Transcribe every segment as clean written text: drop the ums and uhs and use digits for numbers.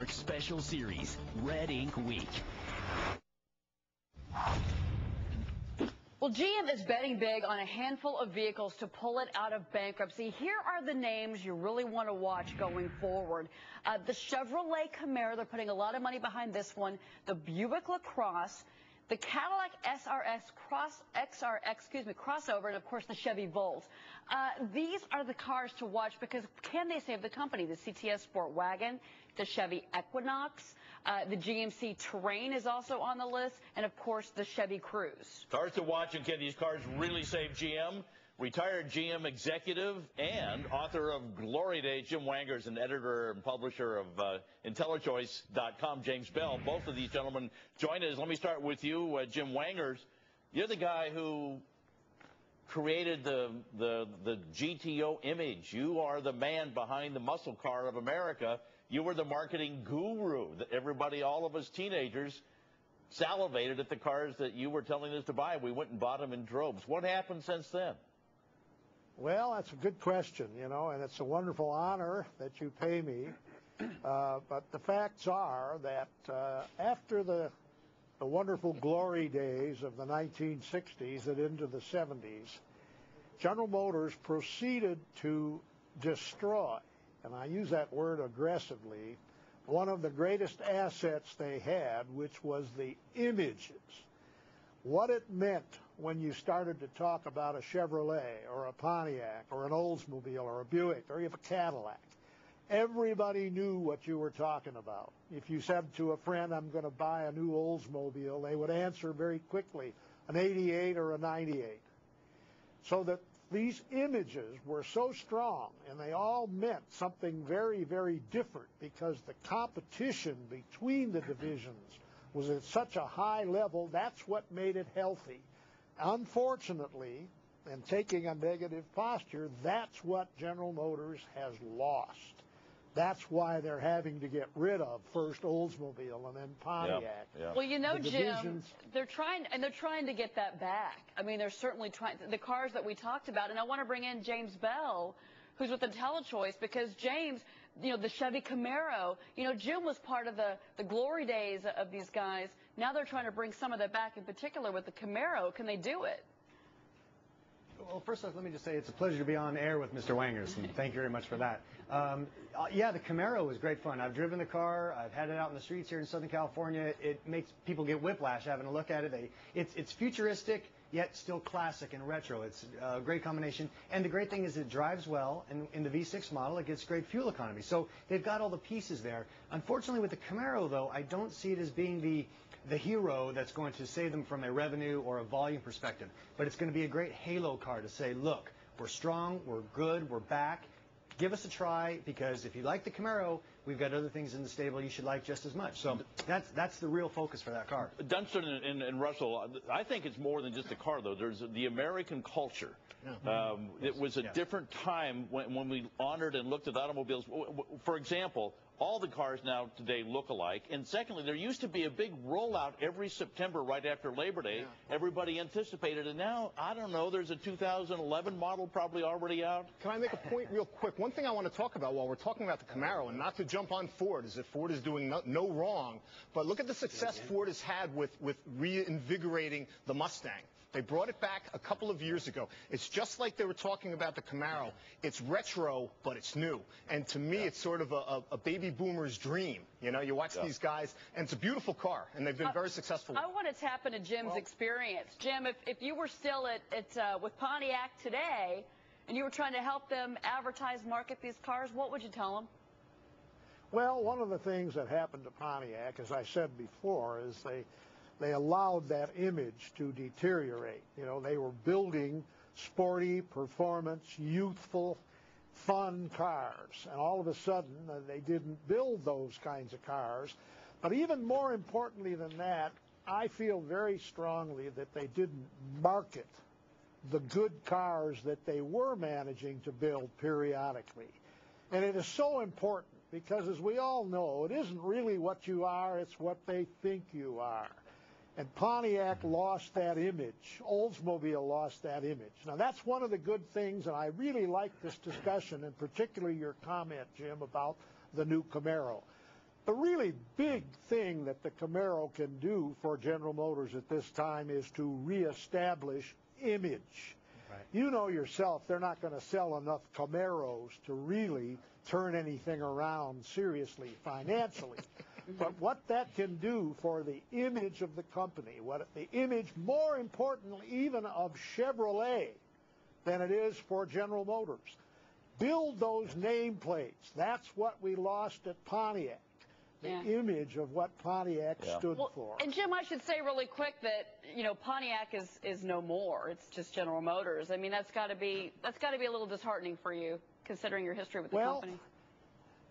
Special series, Red Ink Week. Well, GM is betting big on a handful of vehicles to pull it out of bankruptcy. Here are the names you really want to watch going forward. The Chevrolet Camaro, they're putting a lot of money behind this one. The Buick LaCrosse, the Cadillac crossover, and of course the Chevy Volt. These are the cars to watch because can they save the company? The CTS Sport Wagon, the Chevy Equinox, the GMC Terrain is also on the list, and of course the Chevy Cruze. Cars to watch, and can these cars really save GM? Retired GM executive and author of Glory Days, Jim Wangers, and editor and publisher of IntelliChoice.com, James Bell. Both of these gentlemen join us. Let me start with you, Jim Wangers. You're the guy who created the GTO image. You are the man behind the muscle car of America. You were the marketing guru that everybody, all of us teenagers, salivated at the cars that you were telling us to buy. We went and bought them in droves. What happened since then? Well, that's a good question, and it's a wonderful honor that you pay me. But the facts are that after the wonderful glory days of the 1960s and into the 70s, General Motors proceeded to destroy, and I use that word aggressively, one of the greatest assets they had, which was the images. What it meant when you started to talk about a Chevrolet or a Pontiac or an Oldsmobile or a Buick or even a Cadillac. Everybody knew what you were talking about. If you said to a friend, I'm going to buy a new Oldsmobile, they would answer very quickly, an 88 or a 98. So that these images were so strong, and they all meant something very, very different because the competition between the divisions was at such a high level. That's what made it healthy. Unfortunately, and taking a negative posture, that's what General Motors has lost. That's why they're having to get rid of first Oldsmobile and then Pontiac. Yeah. Well, Jim, they're trying to get that back. I mean, they're certainly trying. The cars that we talked about, and I want to bring in James Bell, who's with IntelliChoice, because James, the Chevy Camaro, Jim was part of the glory days of these guys. Now they're trying to bring some of that back, in particular with the Camaro. Can they do it? Well, first off, let me just say it's a pleasure to be on air with Mr. Wangers, and thank you very much for that. Yeah, the Camaro was great fun. I've driven the car. I've had it out in the streets here in Southern California. It makes people get whiplash having a look at it. It's futuristic, yet still classic and retro. It's a great combination. And the great thing is it drives well, and in the V6 model, it gets great fuel economy. So they've got all the pieces there. Unfortunately, with the Camaro, though, I don't see it as being the hero that's going to save them from a revenue or a volume perspective. But it's going to be a great halo car to say, look, we're strong, we're good, we're back. Give us a try, because if you like the Camaro, we've got other things in the stable you should like just as much. So that's the real focus for that car. Dunston and Russell, I think it's more than just a car, though. There's the American culture. Yeah. It was a different time when we honored and looked at automobiles. For example, all the cars now today look alike. And secondly, there used to be a big rollout every September right after Labor Day. Yeah. Everybody anticipated it. Now, I don't know, there's a 2011 model probably already out. Can I make a point real quick? One thing I want to talk about while we're talking about the Camaro, and not to jump on Ford, is that Ford is doing no wrong, but look at the success Ford has had with reinvigorating the Mustang. They brought it back a couple of years ago. It's just like they were talking about the Camaro. It's retro, but it's new. And to me, it's sort of a baby boomer's dream. You watch these guys, and it's a beautiful car, and they've been very successful. I want to tap into Jim's experience. Jim, if you were still with Pontiac today, and you were trying to help them advertise, market these cars, what would you tell them? Well, one of the things that happened to Pontiac, as I said before, is they allowed that image to deteriorate. They were building sporty, performance, youthful, fun cars. And all of a sudden, they didn't build those kinds of cars. But even more importantly than that, I feel very strongly that they didn't market the good cars that they were managing to build periodically. And it is so important because, as we all know, it isn't really what you are, it's what they think you are. And Pontiac lost that image. Oldsmobile lost that image. Now, that's one of the good things, and I really like this discussion, and particularly your comment, Jim, about the new Camaro. The really big thing that the Camaro can do for General Motors at this time is to reestablish image. Right. You know yourself, they're not going to sell enough Camaros to really turn anything around seriously financially. But what that can do for the image of the company, what the image, more importantly even of Chevrolet than it is for General Motors. Build those nameplates. That's what we lost at Pontiac. The image of what Pontiac stood for. And Jim, I should say really quick that, you know, Pontiac is no more. It's just General Motors. I mean, that's got to be a little disheartening for you, considering your history with the company.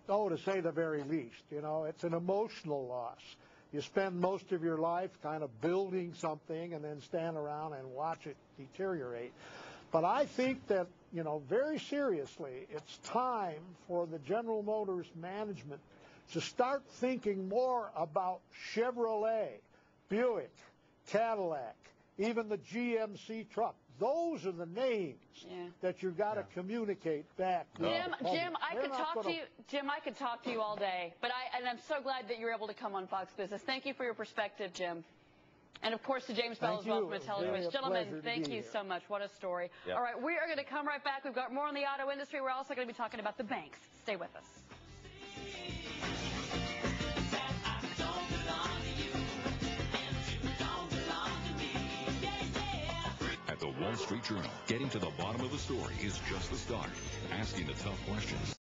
Oh, to say the very least. You know, it's an emotional loss. You spend most of your life kind of building something and then stand around and watch it deteriorate. But I think that, you know, very seriously, it's time for the General Motors management to start thinking more about Chevrolet, Buick, Cadillac, even the GMC truck. Those are the names that you've got to communicate back. Jim, I could talk to you all day, but I'm so glad that you were able to come on Fox Business. Thank you for your perspective, Jim. And, of course, to James Bell as well from IntelliChoice. Gentlemen, thank you so much. What a story. Yep. All right, we are going to come right back. We've got more on the auto industry. We're also going to be talking about the banks. Stay with us. At the Wall Street Journal, getting to the bottom of the story is just the start. Asking the tough questions